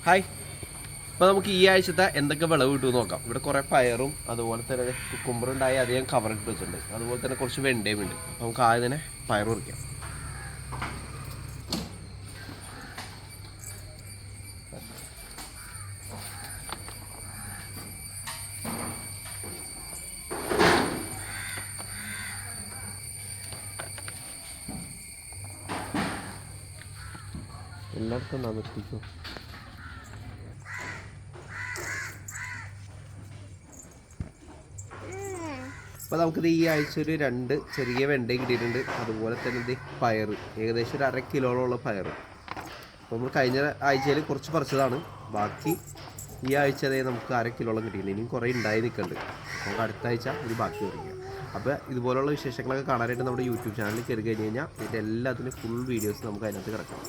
Hi. അപ്പോൾ നമുക്ക് ഈ ആഴ്ചത്തെ എന്തൊക്കെ വിളവ് കിട്ടുമെന്ന് നോക്കാം. ഇവിടെ കുറേ പയറും അതുപോലെ തന്നെ കുക്കുമ്പറുണ്ടായി അധികം കവറിട്ട് വെച്ചിട്ടുണ്ട്. അതുപോലെ തന്നെ കുറച്ച് വെണ്ടയും ഉണ്ട്. നമുക്ക് ആദ്യം തന്നെ പയർ പറിക്കാം. എല്ലായിടത്തും നിർത്തിക്കും. അപ്പോൾ നമുക്കിത് ഈ ആഴ്ച ഒരു 2 ചെറിയ വെണ്ടയും കിട്ടിയിട്ടുണ്ട്. അതുപോലെ തന്നെ ഇത് പയർ ഏകദേശം ഒരു 1/2 കിലോളം പയർ. അപ്പോൾ നമ്മൾ കഴിഞ്ഞ ആഴ്ചയിൽ കുറച്ച് പറിച്ചതാണ്. ബാക്കി ഈ ആഴ്ച അതേ നമുക്ക് 1/2 കിലോളം കിട്ടിയിട്ടുണ്ട്. ഇനിയും കുറേ ഉണ്ടായി നിൽക്കുന്നുണ്ട്. നമുക്ക് അടുത്ത ആഴ്ച ഇത് ബാക്കി പറിക്കുക. അപ്പോൾ ഇതുപോലുള്ള വിശേഷങ്ങളൊക്കെ കാണാനായിട്ട് നമ്മുടെ യൂട്യൂബ് ചാനലിൽ കയറി കഴിഞ്ഞ് കഴിഞ്ഞാൽ ഇതിൻ്റെ എല്ലാത്തിനും ഫുൾ വീഡിയോസ് നമുക്ക് അതിനകത്ത് കിടക്കാം.